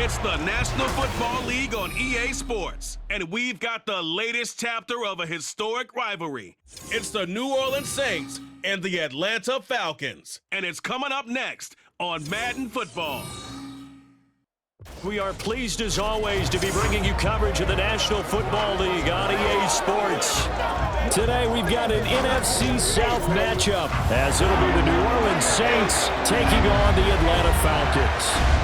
It's the National Football League on EA Sports, and we've got the latest chapter of a historic rivalry. It's the New Orleans Saints and the Atlanta Falcons, and it's coming up next on Madden Football. We are pleased as always to be bringing you coverage of the National Football League on EA Sports. Today we've got an NFC South matchup as it'll be the New Orleans Saints taking on the Atlanta Falcons.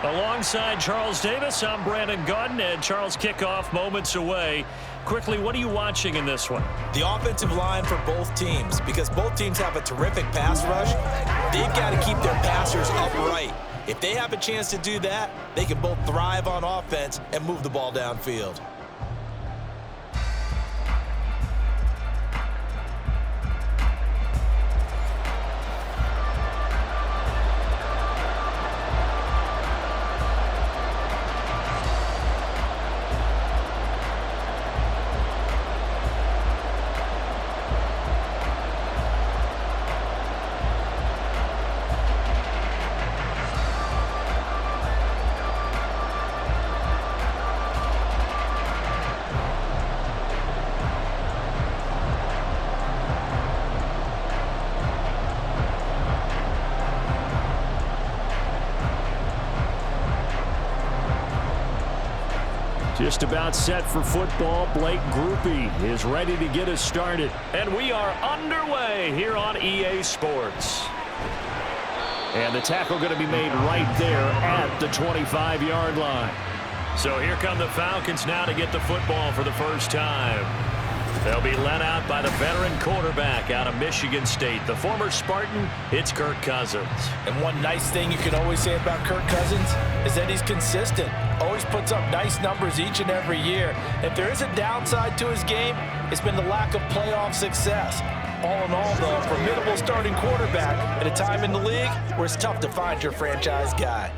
Alongside Charles Davis, I'm Brandon Gaudin, and Charles, kickoff moments away. Quickly, what are you watching in this one? The offensive line for both teams, because both teams have a terrific pass rush. They've got to keep their passers upright. If they have a chance to do that, they can both thrive on offense and move the ball downfield. Just about set for football. Blake Groupie is ready to get us started. And we are underway here on EA Sports. And the tackle going to be made right there at the 25-yard line. So here come the Falcons now to get the football for the first time. They'll be led out by the veteran quarterback out of Michigan State. The former Spartan, it's Kirk Cousins. And one nice thing you can always say about Kirk Cousins is that he's consistent. Always puts up nice numbers each and every year. If there is a downside to his game, it's been the lack of playoff success. All in all, though, a formidable starting quarterback at a time in the league where it's tough to find your franchise guy.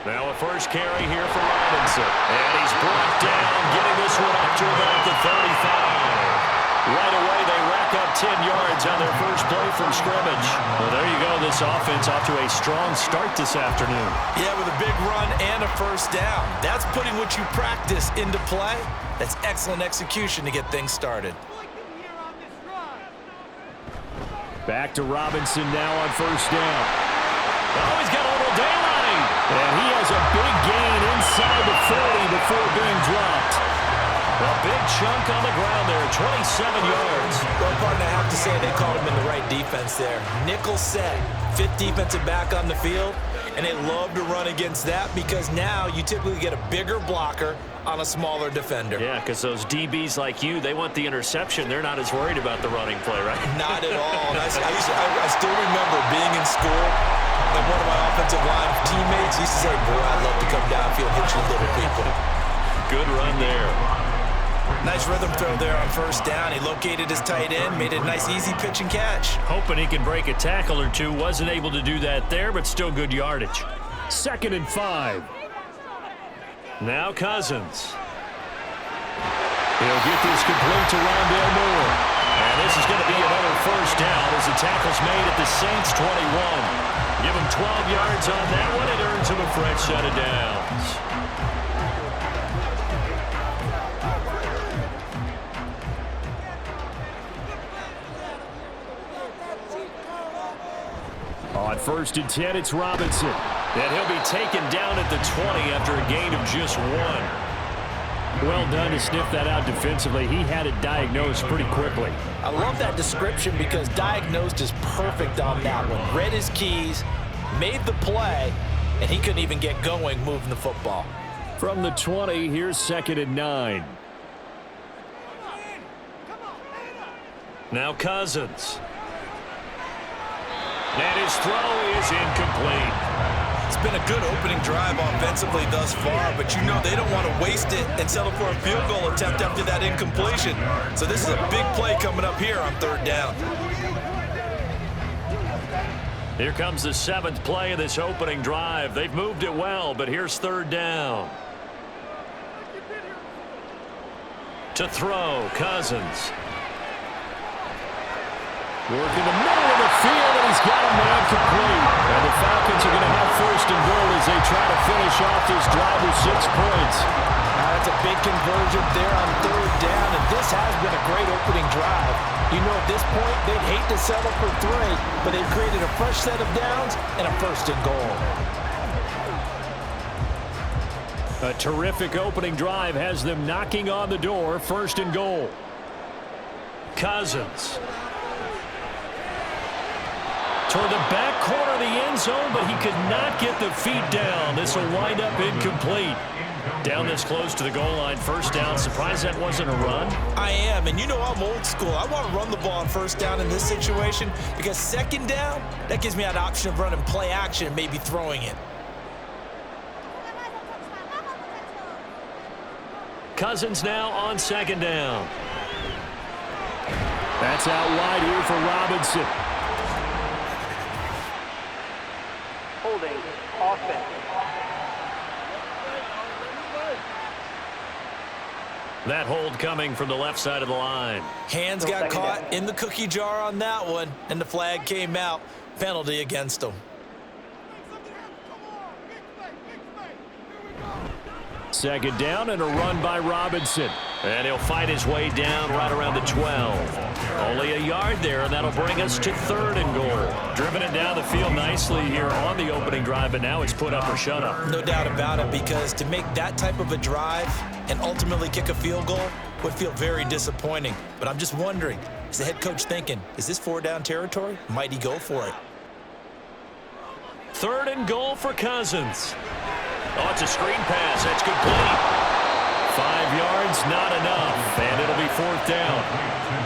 Now a first carry here for Robinson. And he's brought down, getting this one up to about the 35. Right away, they rack up 10 yards on their first play from scrimmage. Well, there you go. This offense off to a strong start this afternoon. Yeah, with a big run and a first down. That's putting what you practice into play. That's excellent execution to get things started. Back to Robinson now on first down. Oh, he's got a little daylight. And he has a big gain inside the 40 before being dropped. A big chunk on the ground there, 27 yards. Well, partner, I have to say they called him in the right defense there. Nickel set, fifth defensive back on the field, and they love to run against that because now you typically get a bigger blocker on a smaller defender. Yeah, because those DBs like you, they want the interception. They're not as worried about the running play, right? Not at all. And I still remember being in school, and one of my offensive line teammates used to say, boy, I love to come downfield and hit you little people. Good run there. Nice rhythm throw there on first down. He located his tight end, made it a nice easy pitch and catch. Hoping he can break a tackle or two. Wasn't able to do that there, but still good yardage. 2nd and 5. Now Cousins. He'll get this complete to Rondale Moore. And this is going to be another first down as the tackle's made at the Saints 21. Give him 12 yards on that one. It earns him a fresh set of downs. On 1st and 10, it's Robinson. And he'll be taken down at the 20 after a gain of just 1. Well done to sniff that out defensively. He had it diagnosed pretty quickly. I love that description because diagnosed is perfect on that one. Read his keys, made the play, and he couldn't even get going moving the football. From the 20, here's 2nd and 9. Now Cousins. And his throw is incomplete. It's been a good opening drive offensively thus far, but you know they don't want to waste it and settle for a field goal attempt after that incompletion. So this is a big play coming up here on 3rd down. Here comes the 7th play of this opening drive. They've moved it well, but here's 3rd down. To throw, Cousins. Working the middle of the field, and he's got a man complete. And the Falcons are going to have first and goal as they try to finish off this drive with 6 points. That's a big conversion there on 3rd down, and this has been a great opening drive. You know, at this point, they'd hate to settle for 3, but they've created a fresh set of downs and a first and goal. A terrific opening drive has them knocking on the door. First and goal. Cousins. Toward the back corner of the end zone, but he could not get the feet down. This will wind up incomplete. Down this close to the goal line, first down. Surprised that wasn't a run? I am, and you know I'm old school. I want to run the ball on first down in this situation because second down, that gives me that option of running play action and maybe throwing it. Cousins now on second down. That's out wide here for Robinson. Holding offense. That hold coming from the left side of the line. Hands got caught in the cookie jar on that one, and the flag came out. Penalty against them. Second down and a run by Robinson. And he'll fight his way down right around the 12. Only a yard there, and that'll bring us to 3rd and goal. Driven it down the field nicely here on the opening drive, but now it's put up or shut up. No doubt about it, because to make that type of a drive and ultimately kick a field goal would feel very disappointing. But I'm just wondering, is the head coach thinking, is this 4-down territory? Might he go for it? 3rd and goal for Cousins. Oh, it's a screen pass. That's complete. 5 yards, not enough, and it'll be 4th down.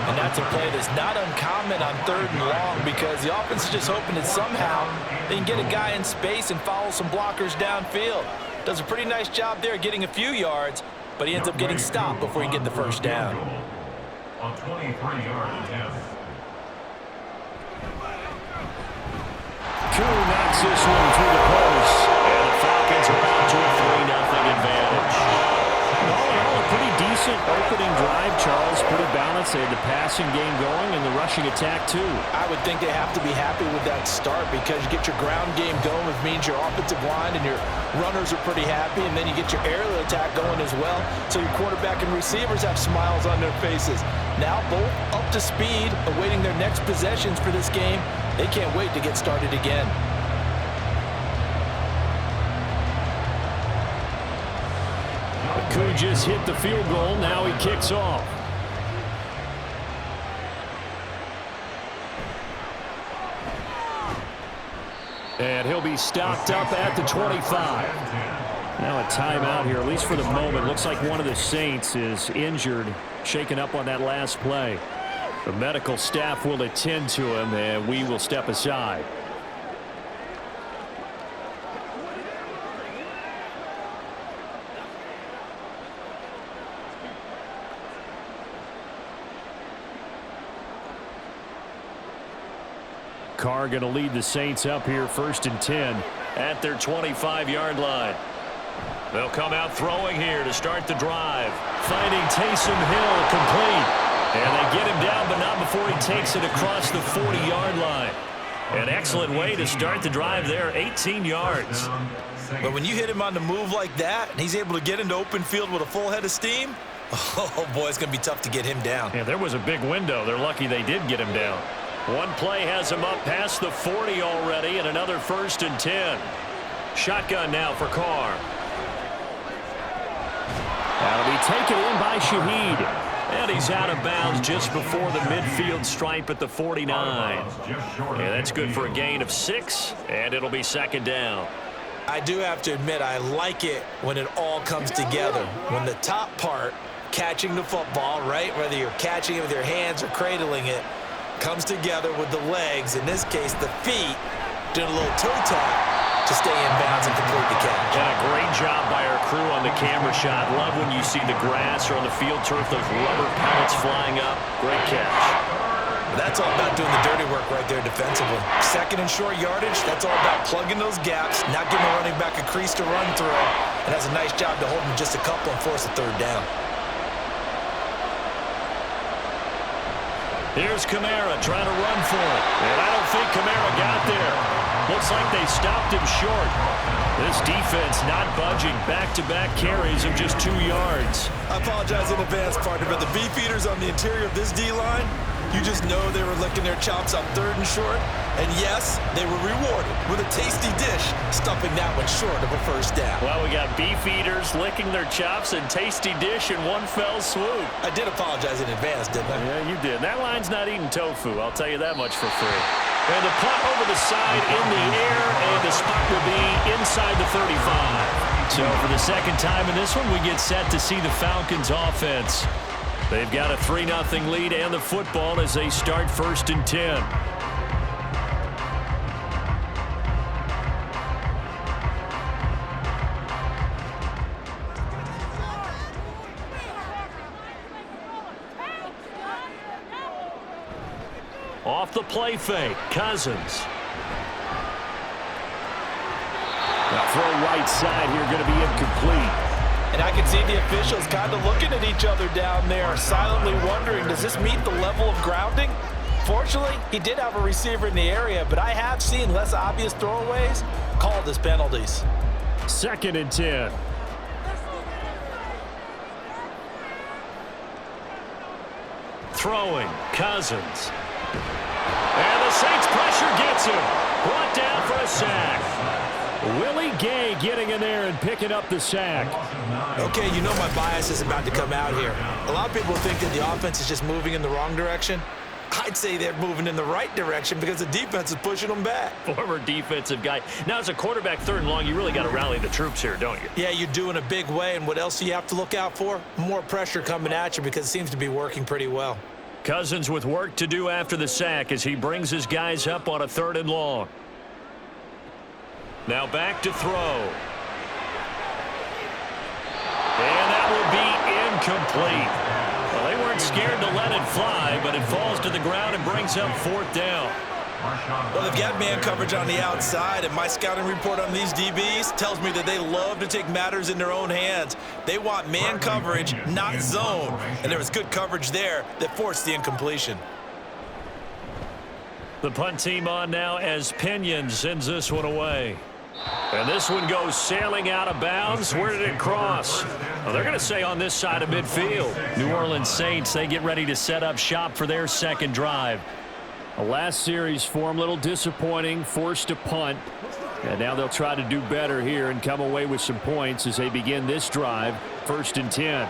And that's a play that's not uncommon on 3rd and long because the offense is just hoping that somehow they can get a guy in space and follow some blockers downfield. Does a pretty nice job there getting a few yards, but he ends up getting stopped before he can get the first down. On 23-yard attempt. Koo knocks this one through the post, and the Falcons are out to a 3-0 advantage. All in all, a pretty decent opening drive, Charles. Pretty balanced. They had the passing game going and the rushing attack, too. I would think they have to be happy with that start because you get your ground game going, which means your offensive line and your runners are pretty happy, and then you get your aerial attack going as well. So your quarterback and receivers have smiles on their faces. Now both up to speed, awaiting their next possessions for this game. They can't wait to get started again. Koo just hit the field goal. Now he kicks off. And he'll be stopped up at the 25. Now a timeout here, at least for the moment. Looks like one of the Saints is injured, shaken up on that last play. The medical staff will attend to him, and we will step aside. Carr going to lead the Saints up here 1st and 10 at their 25-yard line. They'll come out throwing here to start the drive. Finding Taysom Hill complete. And they get him down, but not before he takes it across the 40-yard line. An excellent way to start the drive there, 18 yards. But when you hit him on the move like that, and he's able to get into open field with a full head of steam, oh boy, it's going to be tough to get him down. Yeah, there was a big window. They're lucky they did get him down. One play has him up past the 40 already, and another 1st and 10. Shotgun now for Carr. That'll be taken in by Shaheed. And he's out of bounds just before the midfield stripe at the 49. And that's good for a gain of 6, and it'll be 2nd down. I do have to admit, I like it when it all comes together. When the top part, catching the football, right, whether you're catching it with your hands or cradling it, comes together with the legs, in this case the feet, doing a little toe tap to stay in bounds and complete the catch. And a great job by our crew on the camera shot. Love when you see the grass or on the field turf, those rubber pellets flying up. Great catch. That's all about doing the dirty work right there defensively. 2nd and short yardage, that's all about plugging those gaps, not giving the running back a crease to run through, and that's a nice job to hold him just a couple and force a 3rd down. Here's Kamara trying to run for it. And I don't think Kamara got there. Looks like they stopped him short. This defense not budging. Back-to-back carries of just 2 yards. I apologize in advance, partner, but the beefeaters on the interior of this D-line, you just know they were licking their chops on 3rd and short. And yes, they were rewarded with a tasty dish, stuffing that one short of a first down. Well, we got beefeaters licking their chops and tasty dish in one fell swoop. I did apologize in advance, didn't I? Yeah, you did. That line's not eating tofu. I'll tell you that much for free. And the punt over the side in the air, and the spot will be inside the 35. So for the second time in this one, we get set to see the Falcons offense. They've got a 3-0 lead and the football as they start 1st and 10. Off the play fake, Cousins. Now throw right side here, going to be incomplete. And I can see the officials kind of looking at each other down there, silently wondering, does this meet the level of grounding? Fortunately, he did have a receiver in the area, but I have seen less obvious throwaways called as penalties. 2nd and 10. Throwing, Cousins. And the Saints pressure gets him. Brought down for a sack. Willie Gay getting in there and picking up the sack. Okay, you know my bias is about to come out here. A lot of people think that the offense is just moving in the wrong direction. I'd say they're moving in the right direction because the defense is pushing them back. Former defensive guy. Now, as a quarterback 3rd and long, you really got to rally the troops here, don't you? Yeah, you do in a big way, and what else do you have to look out for? More pressure coming at you because it seems to be working pretty well. Cousins with work to do after the sack as he brings his guys up on a 3rd and long. Now back to throw. And that will be incomplete. Well, they weren't scared to let it fly, but it falls to the ground and brings up 4th down. Well, they've got man coverage on the outside, and my scouting report on these DBs tells me that they love to take matters in their own hands. They want man coverage, not zone, and there was good coverage there that forced the incompletion. The punt team on now as Pinion sends this one away. And this one goes sailing out of bounds. Where did it cross? Well, they're going to say on this side of midfield. New Orleans Saints, they get ready to set up shop for their 2nd drive. The last series for them, a little disappointing, forced to punt. And now they'll try to do better here and come away with some points as they begin this drive, 1st and 10.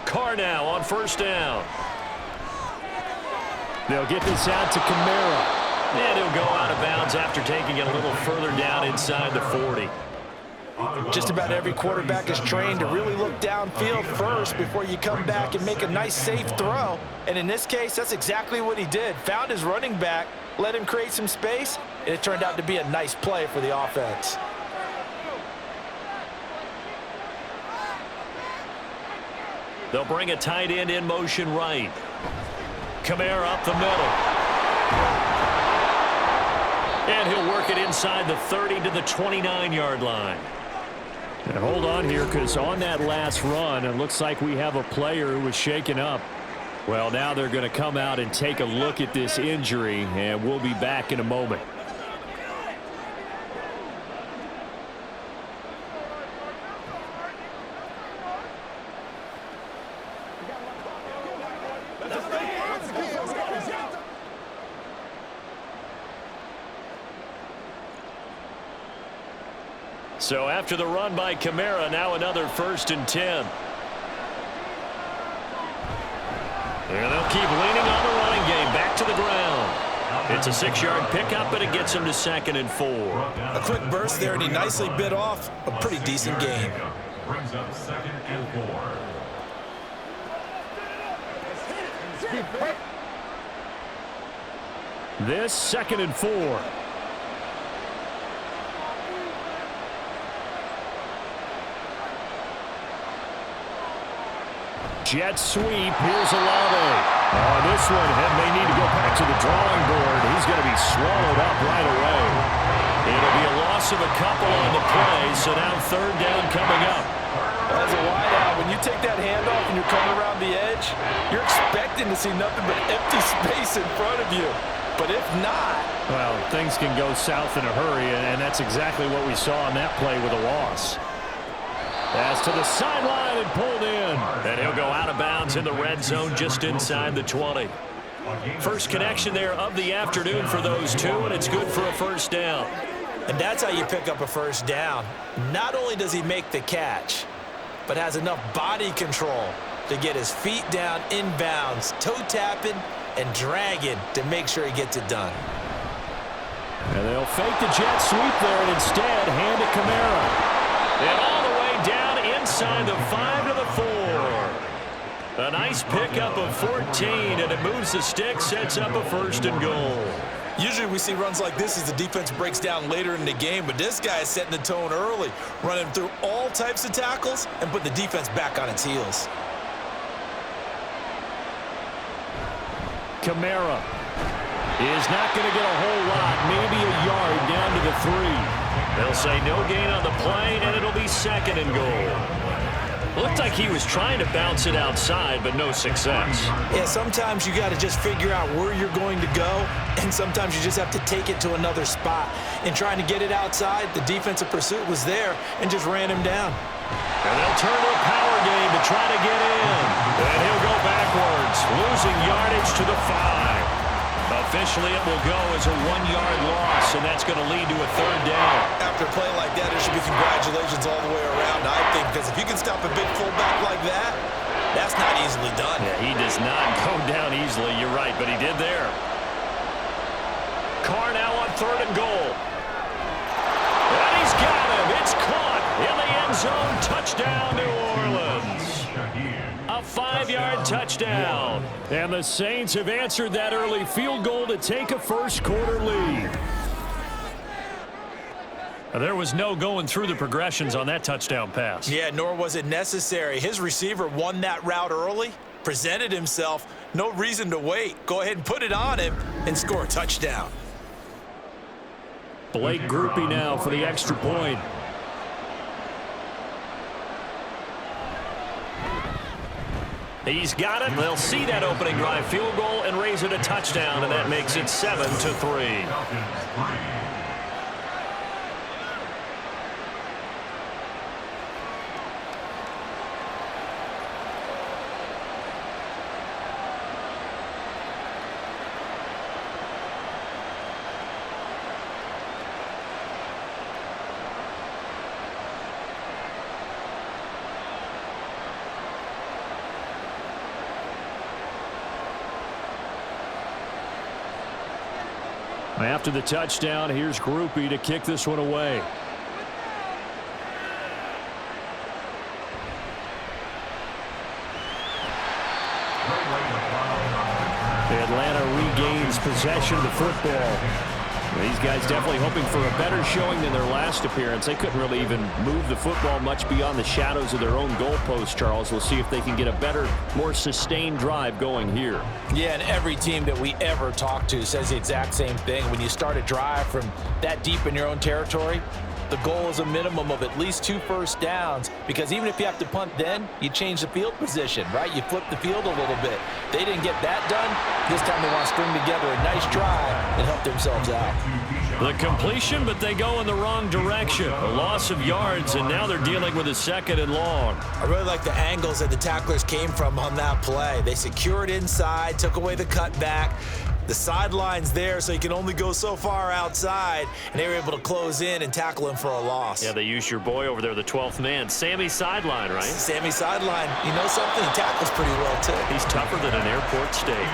Carr now on 1st down. They'll get this out to Kamara. And he'll go out of bounds after taking it a little further down inside the 40. Just about every quarterback is trained to really look downfield first before you come back and make a nice, safe throw. And in this case, that's exactly what he did. Found his running back, let him create some space, and it turned out to be a nice play for the offense. They'll bring a tight end in motion right. Kamara up the middle. And he'll work it inside the 30 to the 29-yard line. And hold on here, because on that last run, it looks like we have a player who was shaken up. Well, now they're going to come out and take a look at this injury, and we'll be back in a moment. So after the run by Kamara, now another 1st and 10. And they'll keep leaning on the running game. Back to the ground. It's a 6-yard pickup, but it gets him to 2nd and 4. A quick burst there, and he nicely bit off a pretty decent game. Brings up 2nd and 4. This 2nd and 4. jet sweep. Here's Olave. Oh, this one may need to go back to the drawing board. He's going to be swallowed up right away. It'll be a loss of a couple on the play, so now third down coming up. As a wideout, when you take that handoff and you're coming around the edge, you're expecting to see nothing but empty space in front of you. But if not... Well, things can go south in a hurry, and that's exactly what we saw on that play with a loss. Pass to the sideline and pulled in. And he'll go out of bounds in the red zone just inside the 20. First connection there of the afternoon for those two, and it's good for a first down. And that's how you pick up a first down. Not only does he make the catch, but has enough body control to get his feet down inbounds, toe tapping and dragging to make sure he gets it done. And they'll fake the jet sweep there and instead hand it Kamara. And all the way down inside the 5 to the 4. A nice pickup of 14, and it moves the stick, sets up a first and goal. Usually we see runs like this as the defense breaks down later in the game, but this guy is setting the tone early, running through all types of tackles and putting the defense back on its heels. Kamara is not going to get a whole lot, maybe a yard down to the 3. They'll say no gain on the play, and it'll be second and goal. Looked like he was trying to bounce it outside, but no success. Yeah, sometimes you got to just figure out where you're going to go, and sometimes you just have to take it to another spot. In trying to get it outside, the defensive pursuit was there and just ran him down. And they'll turn to a power game to try to get in. And he'll go backwards, losing yardage to the 5. Officially, it will go as a 1-yard loss, and that's going to lead to a third down. After a play like that, there should be congratulations all the way around, I think, because if you can stop a big fullback like that, that's not easily done. Yeah, he does not go down easily, you're right, but he did there. Carr now on third and goal. And he's got him. It's caught in the end zone. Touchdown, New Orleans. A 5-yard touchdown. And the Saints have answered that early field goal to take a first-quarter lead. There was no going through the progressions on that touchdown pass. Yeah, nor was it necessary. His receiver won that route early, presented himself, no reason to wait. Go ahead and put it on him and score a touchdown. Blake Groupie now for the extra point. He's got it. They'll see that opening drive field goal and raise it a touchdown, and that makes it 7-3. After the touchdown, here's Groupie to kick this one away. Atlanta regains possession of the football. These guys definitely hoping for a better showing than their last appearance. They couldn't really even move the football much beyond the shadows of their own goalpost, Charles. We'll see if they can get a better, more sustained drive going here. Yeah, and every team that we ever talk to says the exact same thing. When you start a drive from that deep in your own territory, the goal is a minimum of at least 2 first downs, because even if you have to punt then, you change the field position, right? You flip the field a little bit. They didn't get that done. This time they want to string together a nice drive and help themselves out. The completion, but they go in the wrong direction. A loss of yards, and now they're dealing with a 2nd and long. I really like the angles that the tacklers came from on that play. They secured inside, took away the cutback. The sideline's there, so you can only go so far outside, and they were able to close in and tackle him for a loss. Yeah, they used your boy over there, the 12th man, Sammy Sideline, right? Sammy Sideline. You know something? He tackles pretty well, too. He's tougher than an airport steak.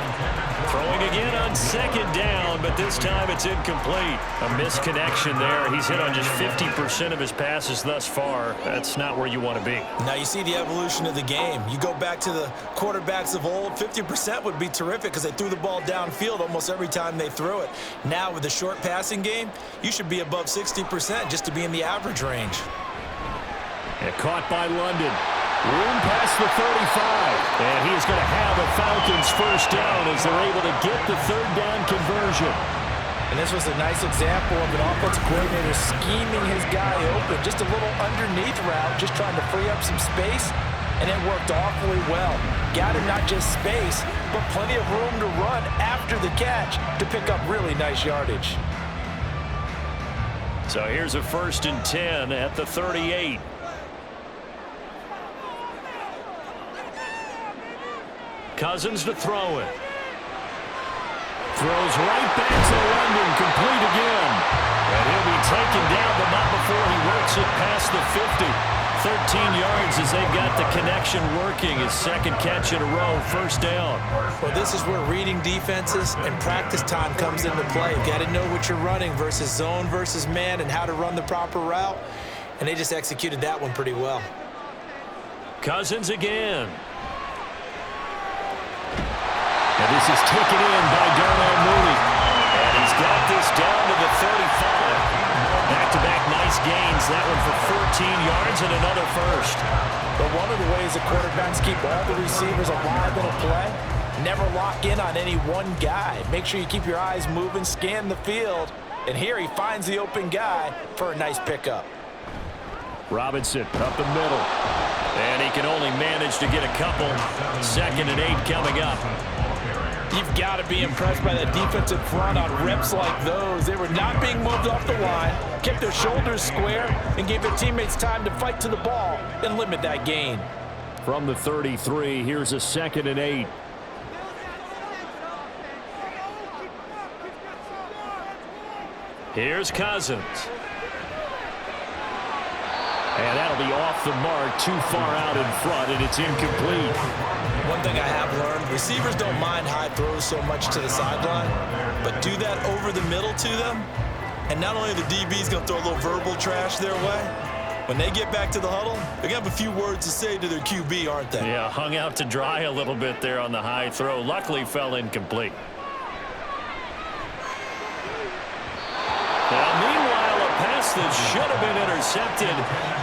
Throwing again on 2nd down, but this time it's incomplete. A misconnection there. He's hit on just 50% of his passes thus far. That's not where you want to be. Now you see the evolution of the game. You go back to the quarterbacks of old, 50% would be terrific because they threw the ball downfield almost every time they threw it. Now with the short passing game, you should be above 60% just to be in the average range. Yeah, caught by London. Room past the 35. And he is going to have a Falcons first down as they're able to get the third down conversion. And this was a nice example of an offensive coordinator scheming his guy open. Just a little underneath route, just trying to free up some space. And it worked awfully well. Got him not just space, but plenty of room to run after the catch to pick up really nice yardage. So here's a 1st and 10 at the 38. Cousins to throw it. Throws right back to London, complete again. And he'll be taken down, but not before he works it past the 50. 13 yards as they've got the connection working. His second catch in a row, first down. Well, this is where reading defenses and practice time comes into play. Got to know what you're running versus zone versus man and how to run the proper route. And they just executed that one pretty well. Cousins again. And this is taken in by Darnell Mooney. And he's got this down to the 35. Back-to-back nice gains. That one for 14 yards and another first. But one of the ways the quarterbacks keep all the receivers alive in a play, never lock in on any one guy. Make sure you keep your eyes moving, scan the field. And here he finds the open guy for a nice pickup. Robinson up the middle. And he can only manage to get a couple. 2nd and 8 coming up. You've got to be impressed by that defensive front on reps like those. They were not being moved off the line, kept their shoulders square, and gave their teammates time to fight to the ball and limit that gain. From the 33, here's a 2nd and 8. Here's Cousins. And that'll be off the mark, too far out in front, and it's incomplete. One thing I have learned, receivers don't mind high throws so much to the sideline, but do that over the middle to them, and not only are the DBs going to throw a little verbal trash their way, when they get back to the huddle, they're going to have a few words to say to their QB, aren't they? Yeah, hung out to dry a little bit there on the high throw. Luckily fell incomplete. Now, meanwhile, a pass that should have been intercepted,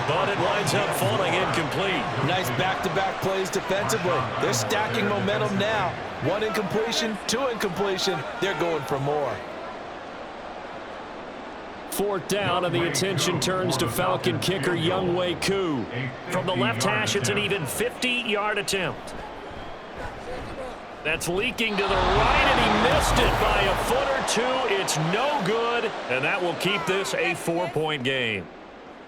but it winds up falling incomplete. Nice back-to-back plays defensively. They're stacking momentum now. 1 incompletion, 2 incompletion. They're going for more. 4th down, and the attention turns to Falcon kicker Younghoe Koo. From the left hash, it's an even 50-yard attempt. That's leaking to the right, and he missed it by a foot or two. It's no good, and that will keep this a 4-point game.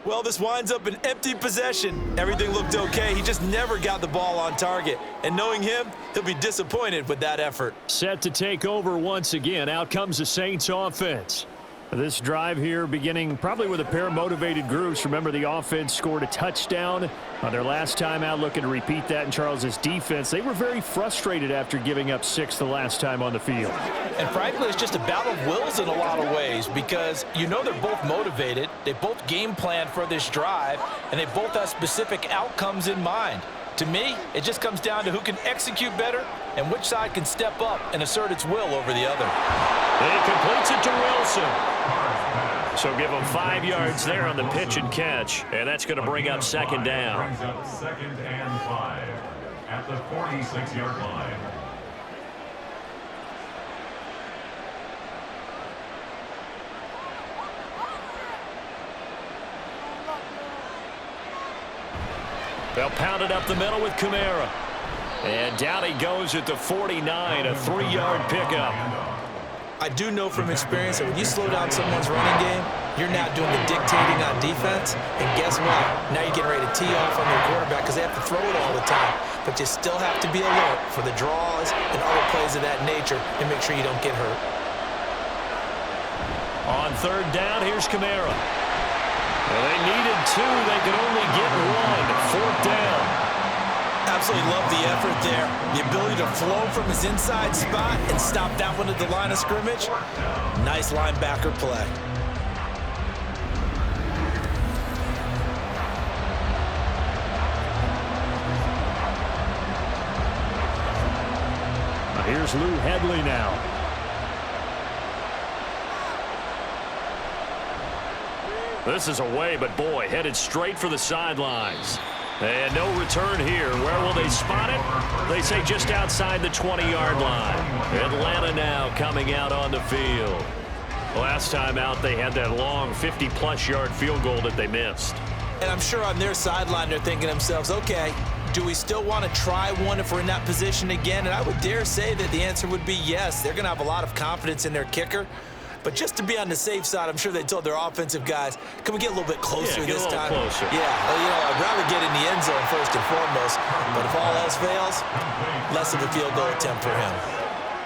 Well, this winds up an empty possession. Everything looked okay. He just never got the ball on target. And knowing him, he'll be disappointed with that effort. Set to take over once again. Out comes the Saints offense. This drive here beginning probably with a pair of motivated groups. Remember, the offense scored a touchdown on their last time out, looking to repeat that in Charles's defense. They were very frustrated after giving up 6 the last time on the field. And frankly, it's just a battle of wills in a lot of ways because you know they're both motivated. They both game plan for this drive, and they both have specific outcomes in mind. To me, it just comes down to who can execute better and which side can step up and assert its will over the other. He completes it to Wilson. So give him 5 yards there on the pitch and catch, and that's going to bring up 2nd down. Brings up 2nd and 5 at the 46-yard line. They'll pound it up the middle with Kamara. And down he goes at the 49, a 3-yard pickup. I do know from experience that when you slow down someone's running game, you're not doing the dictating on defense. And guess what? Now you're getting ready to tee off on their quarterback because they have to throw it all the time. But you still have to be alert for the draws and other plays of that nature and make sure you don't get hurt. On 3rd down, here's Kamara. Well, they needed 2. They could only get 1. 4th down. Absolutely love the effort there. The ability to flow from his inside spot and stop that one at the line of scrimmage. Nice linebacker play. Here's Lou Hedley now. This is away, but boy, headed straight for the sidelines. And no return here. Where will they spot it? They say just outside the 20-yard line. Atlanta now coming out on the field. Last time out, they had that long 50-plus yard field goal that they missed. And I'm sure on their sideline, they're thinking to themselves, okay, do we still want to try one if we're in that position again? And I would dare say that the answer would be yes. They're going to have a lot of confidence in their kicker. But just to be on the safe side, I'm sure they told their offensive guys, can we get a little bit closer this time? Closer. Yeah, well, I'd rather get in the end zone first and foremost. But if all else fails, less of a field goal attempt for him.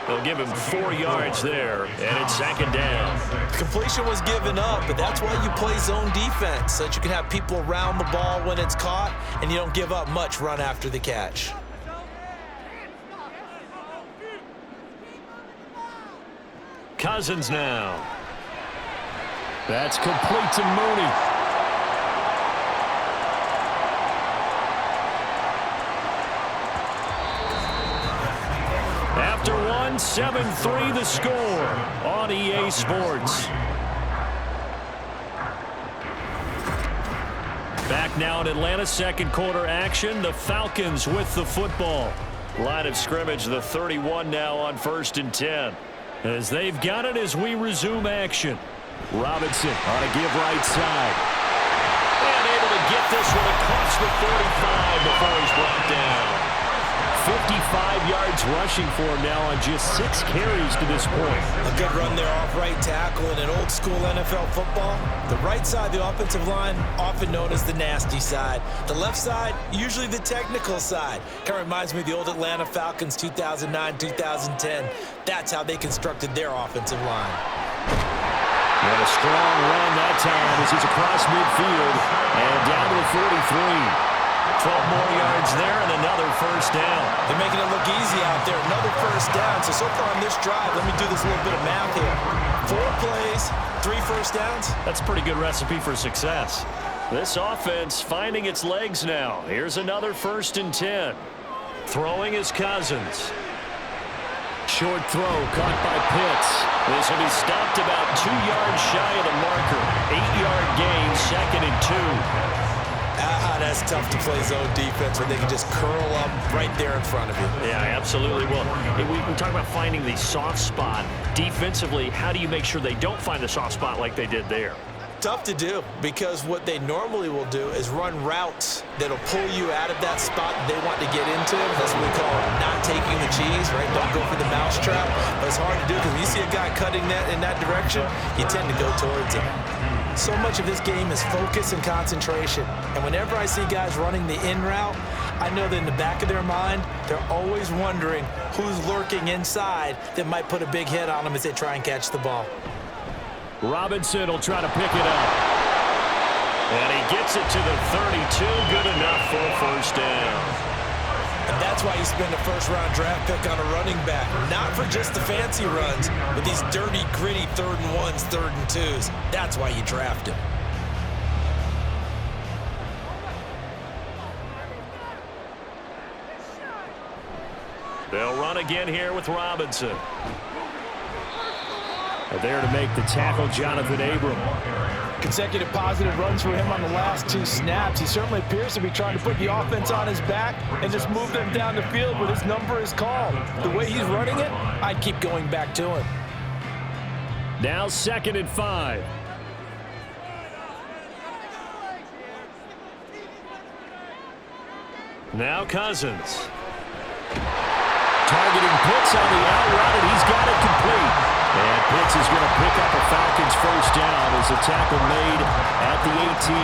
They'll give him 4 yards there, and it's second down. Completion was given up, but that's why you play zone defense, so that you can have people around the ball when it's caught, and you don't give up much run after the catch. Cousins now. That's complete to Mooney. After one, 7-3 the score on EA Sports. Back now in Atlanta, second quarter action. The Falcons with the football. Line of scrimmage, the 31 now on 1st and 10. As they've got it as we resume action. Robinson on a give right side. And able to get this one across the 35 before he's brought down. 55 yards rushing for him now on just 6 carries to this point. A good run there off right tackle in an old school NFL football. The right side, the offensive line, often known as the nasty side. The left side, usually the technical side. Kind of reminds me of the old Atlanta Falcons 2009-2010. That's how they constructed their offensive line. And a strong run that time as he's across midfield and down to the 43. 12 more yards there and another first down. They're making it look easy out there. Another first down. So far on this drive, let me do this little bit of math here. 4 plays, 3 first downs. That's a pretty good recipe for success. This offense finding its legs now. Here's another 1st and 10. Throwing is Cousins. Short throw caught by Pitts. This will be stopped about 2 yards shy of the marker. 8-yard gain, 2nd and 2. That's tough to play zone defense when they can just curl up right there in front of you. Yeah, absolutely. Well, we talk about finding the soft spot. Defensively, how do you make sure they don't find the soft spot like they did there? Tough to do, because what they normally will do is run routes that'll pull you out of that spot that they want to get into. That's what we call not taking the cheese, right? Don't go for the mousetrap. But it's hard to do because when you see a guy cutting that in that direction, you tend to go towards him. So much of this game is focus and concentration. And whenever I see guys running the in route, I know that in the back of their mind, they're always wondering who's lurking inside that might put a big hit on them as they try and catch the ball. Robinson will try to pick it up. And he gets it to the 32. Good enough for a first down. And that's why you spend a first-round draft pick on a running back. Not for just the fancy runs, but these dirty, gritty 3rd and 1s, 3rd and 2s. That's why you draft him. They'll run again here with Robinson. There to make the tackle, Jonathan Abram. Consecutive positive runs for him on the last 2 snaps. He certainly appears to be trying to put the offense on his back and just move them down the field when his number is called. The way he's running it, I'd keep going back to him. Now 2nd and 5. Now Cousins. Targeting Pitts on the out route, and he's got it complete. And Pitts is going to pick up a Falcons first down as a tackle made at the 18.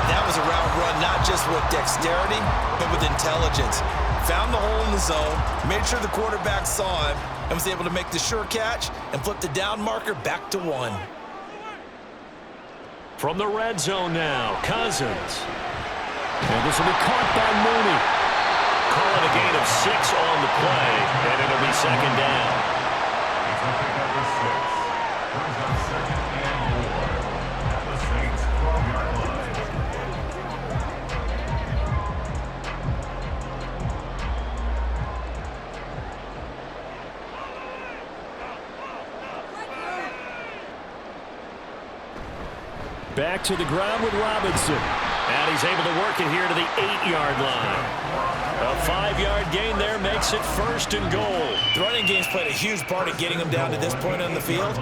That was a route run not just with dexterity, but with intelligence. Found the hole in the zone, made sure the quarterback saw him, and was able to make the sure catch and flip the down marker back to 1. From the red zone now, Cousins. And this will be caught by Mooney. Calling a gain of 6 on the play, and it'll be 2nd down. Back to the ground with Robinson. And he's able to work it here to the 8-yard line. A 5-yard gain there makes it 1st and goal. The running game's played a huge part in getting him down to this point on the field.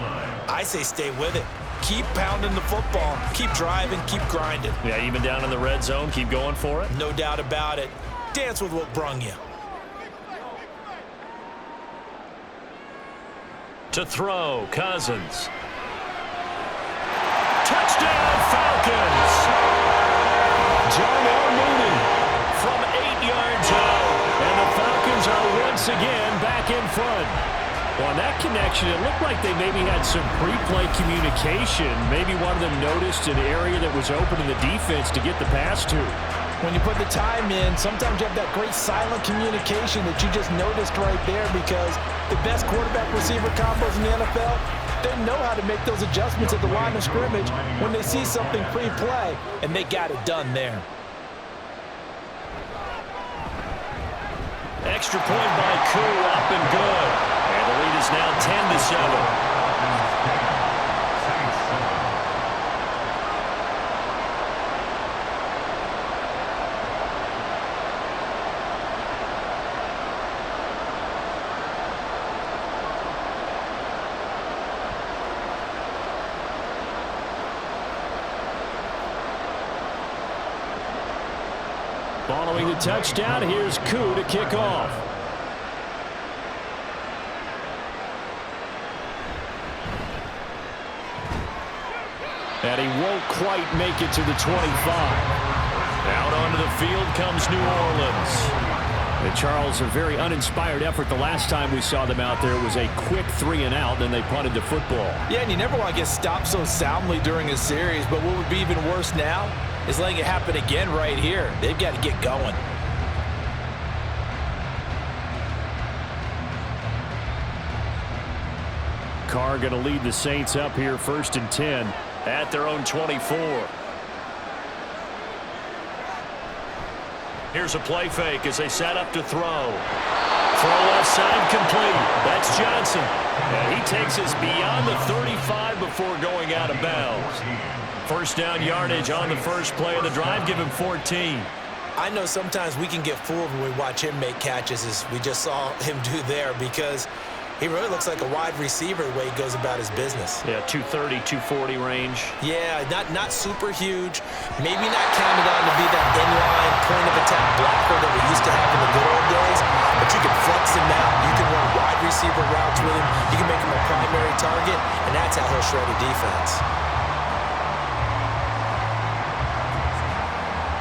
I say stay with it. Keep pounding the football. Keep driving. Keep grinding. Yeah, even down in the red zone, keep going for it. No doubt about it. Dance with what brung you. To throw, Cousins. Touchdown, Falcons! Jarnell Mooney from 8 yards out. And the Falcons are once again back in front. Well, on that connection, it looked like they maybe had some pre-play communication. Maybe one of them noticed an area that was open in the defense to get the pass to. When you put the time in, sometimes you have that great silent communication that you just noticed right there, because the best quarterback-receiver combos in the NFL, they know how to make those adjustments at the line of scrimmage when they see something pre-play, and they got it done there. Extra point by Koo, up and good. And the lead is now 10-7. Following the touchdown, here's Koo to kick off. And he won't quite make it to the 25. Out onto the field comes New Orleans. And Charles, a very uninspired effort the last time we saw them out there. It was a quick 3-and-out, then they punted the football. Yeah, and you never want to get stopped so soundly during a series, but what would be even worse now is letting it happen again right here. They've got to get going. Carr going to lead the Saints up here 1st and 10 at their own 24. Here's a play fake as they set up to throw. Throw left side complete. That's Johnson. And he takes us beyond the 35 before going out of bounds. First down yardage on the first play of the drive. Give him 14. I know sometimes we can get fooled when we watch him make catches, as we just saw him do there, because he really looks like a wide receiver the way he goes about his business. Yeah, 230, 240 range. Yeah, not super huge. Maybe not counted on to be that inline point-of-attack blocker that we used to have in the good old days, but you can flex him out. You can run wide receiver routes with him. You can make him a primary target, and that's how he'll shred a defense.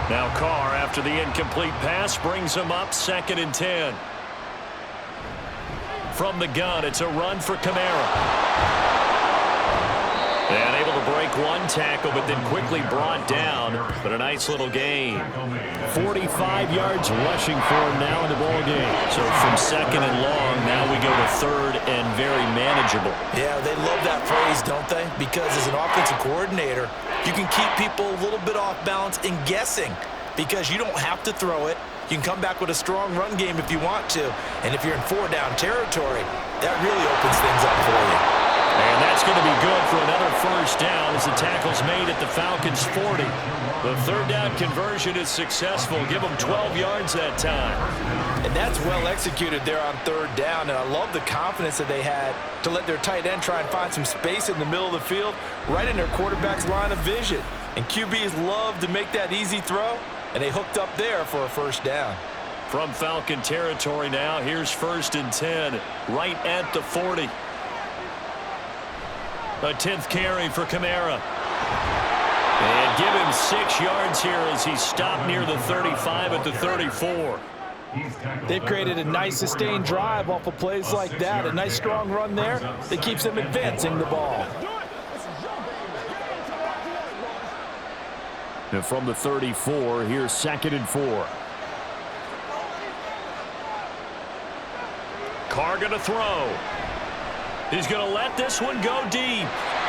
Now Carr, after the incomplete pass, brings him up 2nd and 10. From the gun, it's a run for Kamara. And able to break one tackle, but then quickly brought down. But a nice little gain. 45 yards rushing for him now in the ball game. So from 2nd and long, now we go to 3rd and very manageable. Yeah, they love that phrase, don't they? Because as an offensive coordinator, you can keep people a little bit off balance and guessing, because you don't have to throw it. You can come back with a strong run game if you want to. And if you're in 4-down territory, that really opens things up for you. And that's going to be good for another first down as the tackle's made at the Falcons' 40. The 3rd down conversion is successful. Give them 12 yards that time. And that's well executed there on 3rd down. And I love the confidence that they had to let their tight end try and find some space in the middle of the field, right in their quarterback's line of vision. And QBs love to make that easy throw, and they hooked up there for a first down. From Falcon territory now, here's 1st and 10, right at the 40. A 10th carry for Kamara. And give him 6 yards here as he stopped near the 35 at the 34. They've created a nice sustained drive off of plays like that. A nice strong run there that keeps them advancing the ball. And from the 34, here's 2nd and 4. Carr going to throw. He's going to let this one go deep.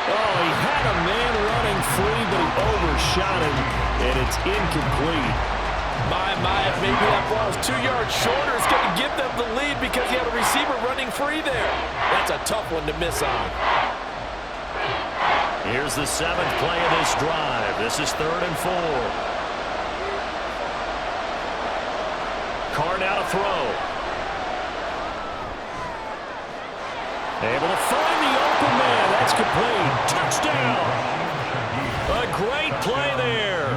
Oh, he had a man running free, but he overshot him, and it's incomplete. My, maybe that ball is 2 yards shorter. It's going to give them the lead because he had a receiver running free there. That's a tough one to miss on. Here's the 7th play of this drive. This is 3rd and 4. Carr now to throw. Able to find the open man. That's complete. Touchdown. A great play there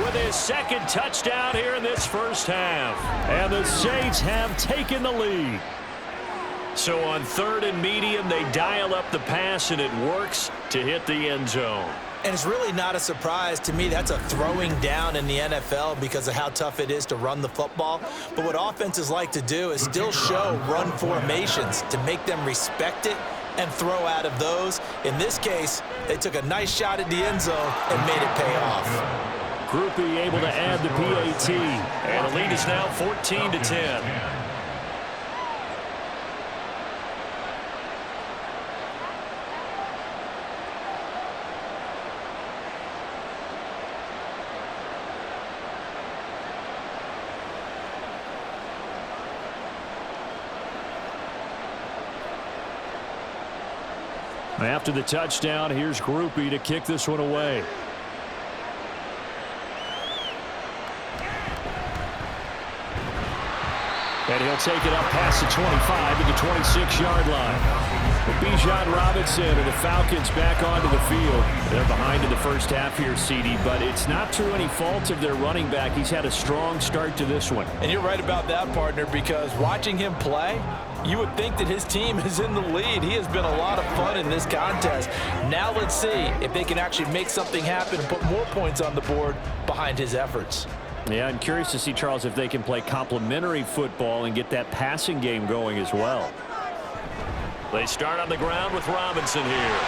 with his second touchdown here in this first half. And the Saints have taken the lead. So on 3rd and medium, they dial up the pass, and it works to hit the end zone. And it's really not a surprise to me. That's a throwing down in the NFL because of how tough it is to run the football. But what offenses like to do is still show run formations to make them respect it and throw out of those. In this case, they took a nice shot at the end zone and made it pay off. Groupie able to add the PAT. And the lead is now 14-10. After the touchdown, here's Groupie to kick this one away. And he'll take it up past the 25 to the 26-yard line. Bijan and the Falcons back onto the field. They're behind in the first half here, CD, but it's not through any fault of their running back. He's had a strong start to this one. And you're right about that, partner, because watching him play, you would think that his team is in the lead. He has been a lot of fun in this contest. Now let's see if they can actually make something happen and put more points on the board behind his efforts. Yeah, I'm curious to see, Charles, if they can play complementary football and get that passing game going as well. They start on the ground with Robinson here.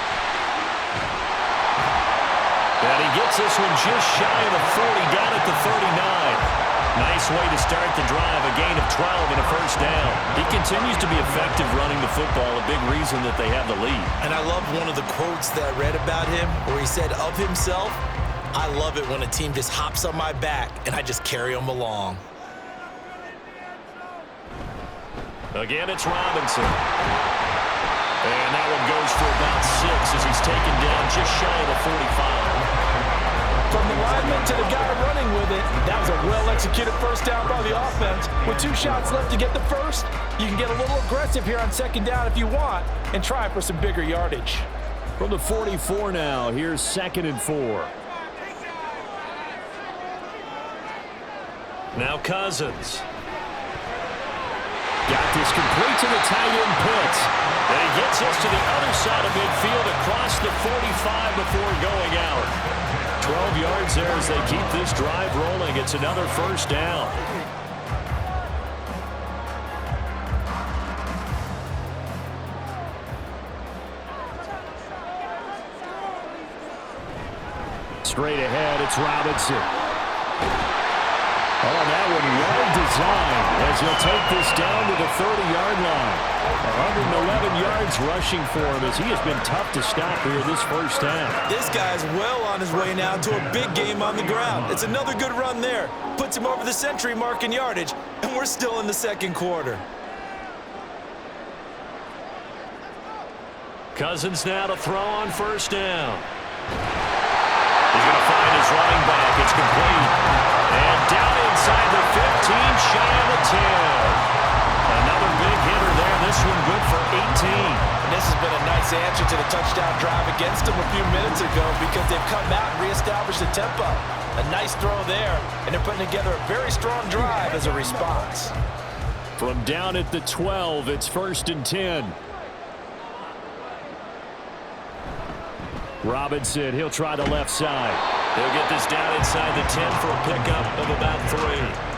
And he gets this one just shy of the 40, down at the 39. Nice way to start the drive, a gain of 12 and a first down. He continues to be effective running the football, a big reason that they have the lead. And I love one of the quotes that I read about him where he said of himself, "I love it when a team just hops on my back and I just carry them along." Again, it's Robinson. And that one goes for about 6 as he's taken down just shy of the 45. From the lineman to the guy running with it, that was a well-executed first down by the offense. With 2 shots left to get the first, you can get a little aggressive here on second down if you want and try for some bigger yardage. From the 44 now, here's 2nd and 4. Now Cousins. Got this complete to the tight end Pitts. And he gets us to the other side of midfield across the 45 before going out. 12 yards there as they keep this drive rolling. It's another first down. Straight ahead, it's Robinson. Oh, that one well designed as he'll take this down to the 30-yard line. 111 yards rushing for him as he has been tough to stop here this first half. This guy's well on his way now to a big game on the ground. It's another good run there. Puts him over the century mark in yardage, and we're still in the second quarter. Cousins now to throw on first down. He's going to find his running back. It's complete. And down inside the 15, shy of the 10. Another big hitter there. This one good for 18. And this has been a nice answer to the touchdown drive against them a few minutes ago because they've come out and reestablished the tempo. A nice throw there, and they're putting together a very strong drive as a response. From down at the 12, it's 1st and 10. Robinson, he'll try the left side. He'll get this down inside the 10 for a pickup of about 3.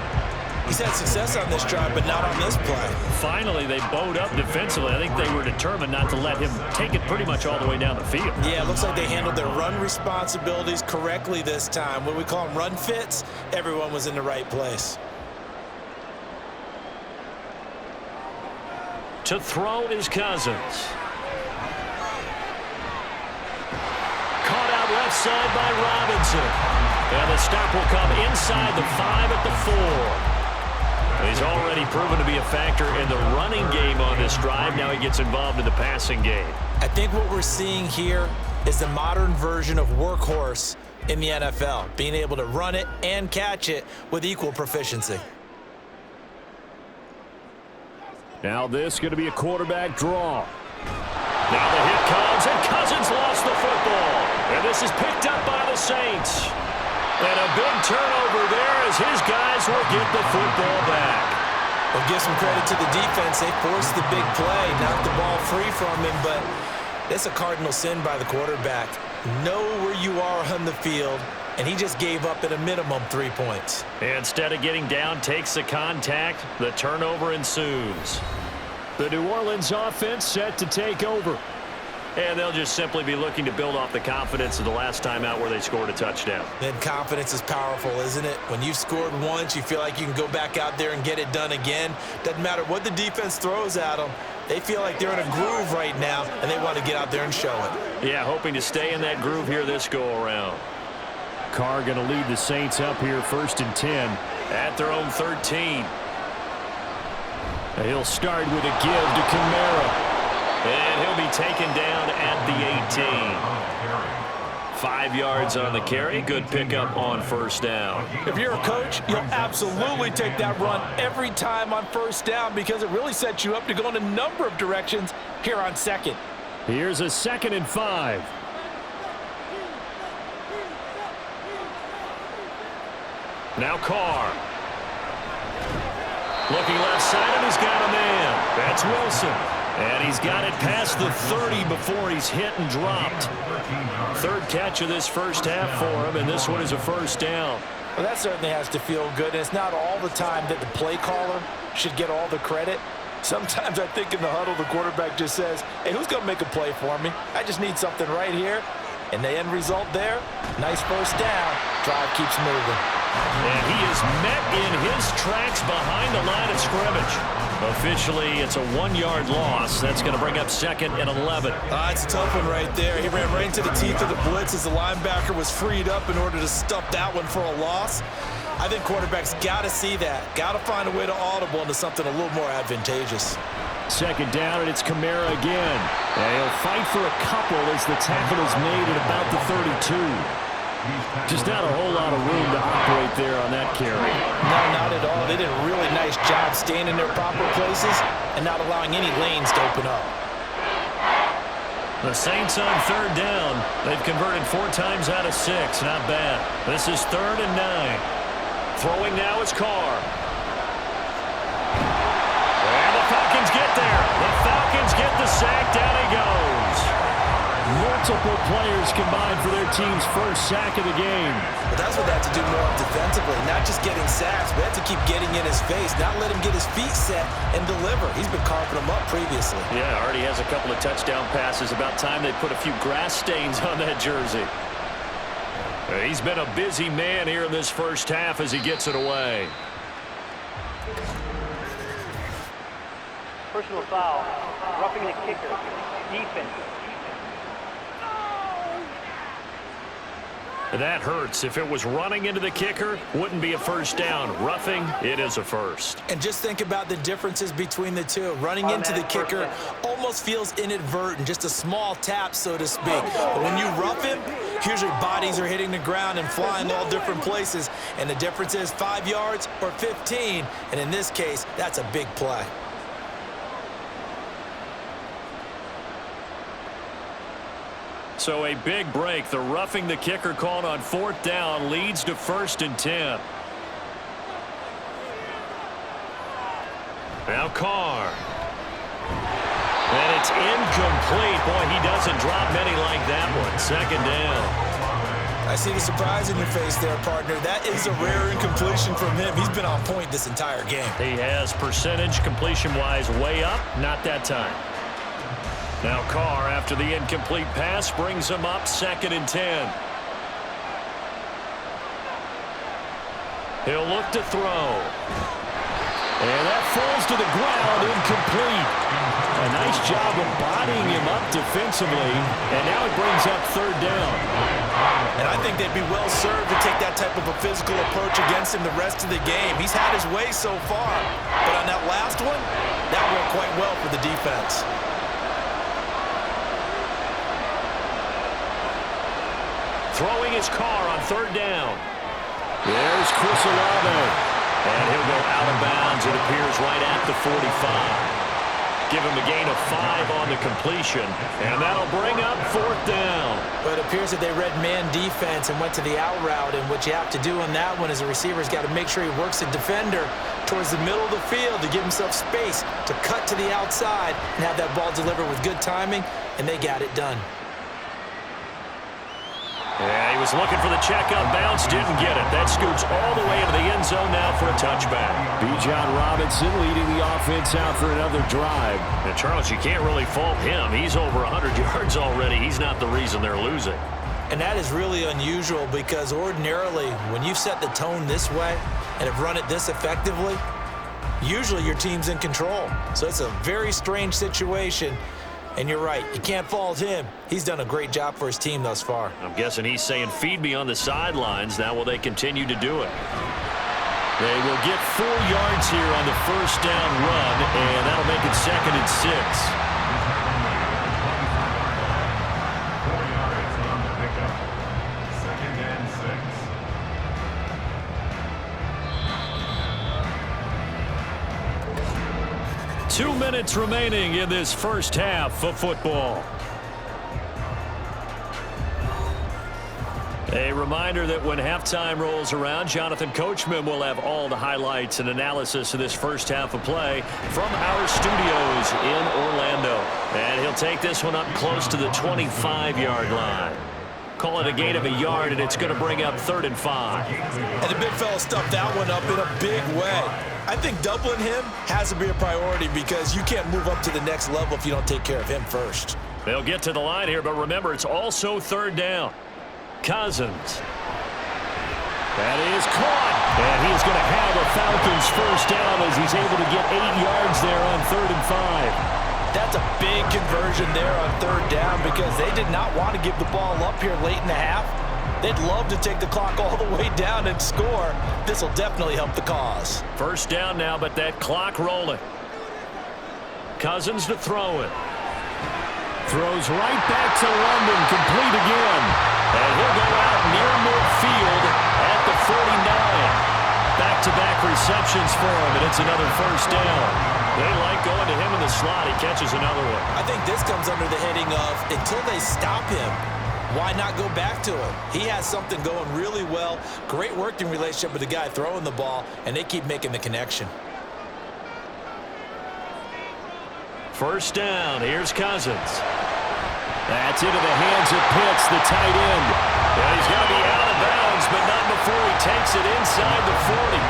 He's had success on this drive, but not on this play. Finally, they bowed up defensively. I think they were determined not to let him take it pretty much all the way down the field. Yeah, it looks like they handled their run responsibilities correctly this time. What we call them run fits, everyone was in the right place. To throw is Cousins. Caught out left side by Robinson. And the stop will come inside the 5 at the 4. He's already proven to be a factor in the running game on this drive. Now he gets involved in the passing game. I think what we're seeing here is the modern version of workhorse in the NFL, being able to run it and catch it with equal proficiency. Now this going to be a quarterback draw. Now the hit comes, and Cousins lost the football. And this is picked up by the Saints. And a big turnover there as his guys will get the football back. Well, give some credit to the defense. They forced the big play, knocked the ball free from him, but it's a cardinal sin by the quarterback. Know where you are on the field, and he just gave up at a minimum 3 points. Instead of getting down, takes the contact. The turnover ensues. The New Orleans offense set to take over. And they'll just simply be looking to build off the confidence of the last time out where they scored a touchdown. And confidence is powerful, isn't it? When you've scored once, you feel like you can go back out there and get it done again. Doesn't matter what the defense throws at them. They feel like they're in a groove right now, and they want to get out there and show it. Yeah, hoping to stay in that groove here this go-around. Carr going to lead the Saints up here 1st and 10 at their own 13. He'll start with a give to Kamara. And he'll be taken down at the 18. 5 yards on the carry. Good pickup on 1st down. If you're a coach, you'll absolutely take that run every time on 1st down because it really sets you up to go in a number of directions here on 2nd. Here's a 2nd and 5. Now Carr. Looking left side, and he's got a man. That's Wilson. And he's got it past the 30 before he's hit and dropped. 3rd catch of this first half for him, and this one is a 1st down. Well, that certainly has to feel good. And it's not all the time that the play caller should get all the credit. Sometimes I think in the huddle, the quarterback just says, hey, who's going to make a play for me? I just need something right here. And the end result there, nice 1st down. Drive keeps moving. And he is met in his tracks behind the line of scrimmage. Officially, it's a 1-yard loss. That's going to bring up 2nd and 11. It's a tough one right there. He ran right into the teeth of the blitz as the linebacker was freed up in order to stuff that one for a loss. I think quarterbacks got to see that. Got to find a way to audible into something a little more advantageous. 2nd down, and it's Kamara again. And he'll fight for a couple as the tackle is made at about the 32. Just not a whole lot of room to operate there on that carry. No, not at all. They did a really nice job staying in their proper places and not allowing any lanes to open up. The Saints on 3rd down. They've converted 4 times out of 6. Not bad. This is 3rd and 9. Throwing now is Carr. And the Falcons get there. The Falcons get the sack. Down he goes. Multiple players combined for their team's 1st sack of the game. But that's what they have to do more defensively, not just getting sacks, but have to keep getting in his face, not let him get his feet set and deliver. He's been carving them up previously. Yeah, already has a couple of touchdown passes. About time they put a few grass stains on that jersey. He's been a busy man here in this 1st half as he gets it away. Personal foul. Roughing the kicker. Defense. That hurts. If it was running into the kicker, wouldn't be a 1st down. Roughing, it is a 1st. And just think about the differences between the two. Running into the kicker almost feels inadvertent, just a small tap, so to speak. But when you rough him, here's your bodies are hitting the ground and flying all different places. And the difference is 5 yards or 15. And in this case, that's a big play. So a big break. The roughing the kicker called on 4th down leads to 1st and 10. Now Carr. And it's incomplete. Boy, he doesn't drop many like that one. 2nd down. I see the surprise in your face there, partner. That is a rare incompletion from him. He's been on point this entire game. He has percentage completion-wise way up. Not that time. Now Carr, after the incomplete pass, brings him up 2nd and 10. He'll look to throw. And that falls to the ground, incomplete. A nice job of bodying him up defensively, and now it brings up 3rd down. And I think they'd be well served to take that type of a physical approach against him the rest of the game. He's had his way so far, but on that last one, that worked quite well for the defense. Throwing his Carr on 3rd down. There's Chris Olave. And he'll go out of bounds, it appears, right at the 45. Give him a gain of 5 on the completion, and that'll bring up 4th down. But it appears that they read man defense and went to the out route, and what you have to do on that one is a receiver's got to make sure he works the defender towards the middle of the field to give himself space to cut to the outside and have that ball delivered with good timing, and they got it done. Yeah, he was looking for the checkout bounce, didn't get it. That scoots all the way into the end zone now for a touchback. Bijan Robinson leading the offense out for another drive. And Charles, you can't really fault him. He's over 100 yards already. He's not the reason they're losing. And that is really unusual because ordinarily when you set the tone this way and have run it this effectively, usually your team's in control. So it's a very strange situation. And you're right, you can't fault him. He's done a great job for his team thus far. I'm guessing he's saying, feed me on the sidelines. Now will they continue to do it? They will get 4 yards here on the first down run, and that'll make it 2nd and 6. 4 yards on the pickup. 2nd and 6. 2 minutes remaining in this first half of football. A reminder that when halftime rolls around, Jonathan Coachman will have all the highlights and analysis of this first half of play from our studios in Orlando. And he'll take this one up close to the 25-yard line. Call it a gain of a yard, and it's going to bring up 3rd and 5. And the big fella stuffed that one up in a big way. I think doubling him has to be a priority because you can't move up to the next level if you don't take care of him first. They'll get to the line here, but remember, it's also 3rd down. Cousins. That is caught. And he's going to have a Falcons first down as he's able to get 8 yards there on 3rd and 5. That's a big conversion there on 3rd down because they did not want to give the ball up here late in the half. They'd love to take the clock all the way down and score. This will definitely help the cause. First down now, but that clock rolling. Cousins to throw it. Throws right back to London, complete again. And he'll go out near midfield at the 49. Back-to-back receptions for him, and it's another first down. They like going to him in the slot. He catches another one. I think this comes under the heading of until they stop him, why not go back to him? He has something going really well. Great working relationship with the guy throwing the ball, and they keep making the connection. First down. Here's Cousins. That's into the hands of Pitts, the tight end. Yeah, he's going to be out of bounds, but not before he takes it inside the 40.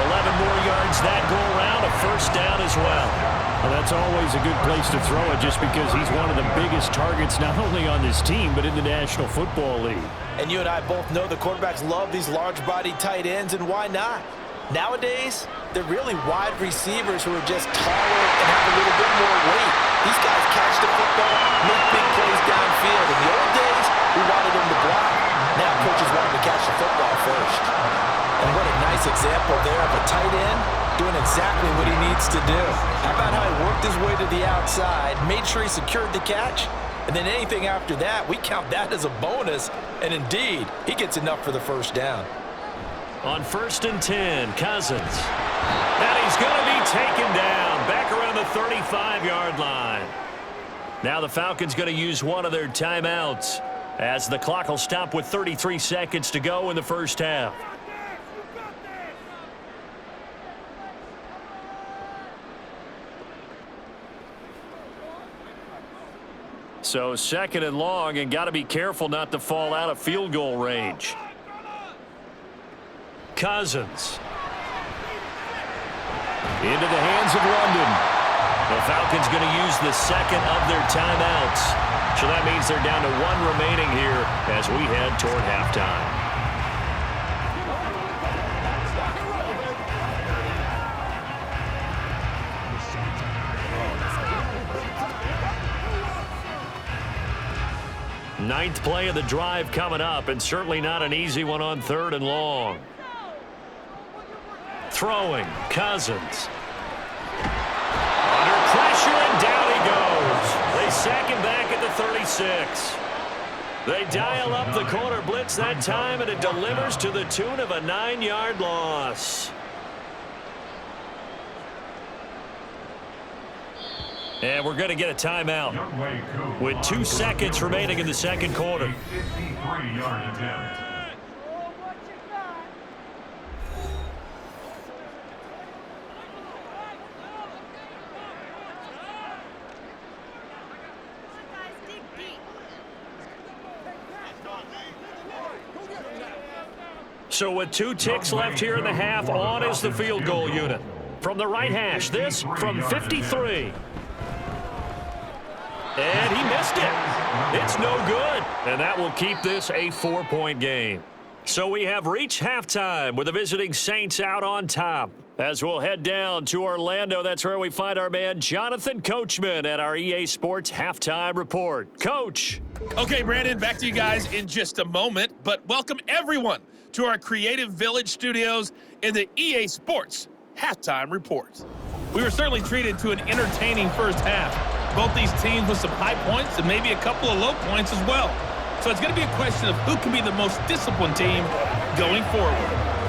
11 more yards that go around, a first down as well. Well, that's always a good place to throw it just because he's one of the biggest targets not only on this team but in the National Football League. And you and I both know the quarterbacks love these large-bodied tight ends, and why not? Nowadays, they're really wide receivers who are just taller and have a little bit more weight. These guys catch the football, make big plays downfield. In the old days, we wanted them to block. Now coaches want them to catch the football first. And what a nice example there of a tight end doing exactly what he needs to do. How about how he worked his way to the outside, made sure he secured the catch, and then anything after that, we count that as a bonus. And indeed, he gets enough for the first down. On 1st and 10, Cousins. And he's going to be taken down back around the 35-yard line. Now the Falcons going to use one of their timeouts as the clock will stop with 33 seconds to go in the first half. So 2nd and long, and got to be careful not to fall out of field goal range. Cousins. Into the hands of London. The Falcons going to use the 2nd of their timeouts. So that means they're down to 1 remaining here as we head toward halftime. Ninth play of the drive coming up, and certainly not an easy one on 3rd and long. Throwing, Cousins. Under pressure, and down he goes. They sack him back at the 36. They dial up the corner blitz that time, and it delivers to the tune of a 9-yard loss. And we're going to get a timeout Youngway Koo with 2 seconds remaining in the second quarter. 53-yard attempt. So with 2 ticks left here in the half, on is the field goal unit. From the right hash, this from 53. And he missed it. It's no good. And that will keep this a 4-point game. So we have reached halftime with the visiting Saints out on top. As we'll head down to Orlando, that's where we find our man Jonathan Coachman at our EA Sports Halftime Report. Coach. Okay, Brandon, back to you guys in just a moment. But welcome everyone to our Creative Village studios in the EA Sports Halftime Report. We were certainly treated to an entertaining first half. Both these teams with some high points and maybe a couple of low points as well. So it's going to be a question of who can be the most disciplined team going forward.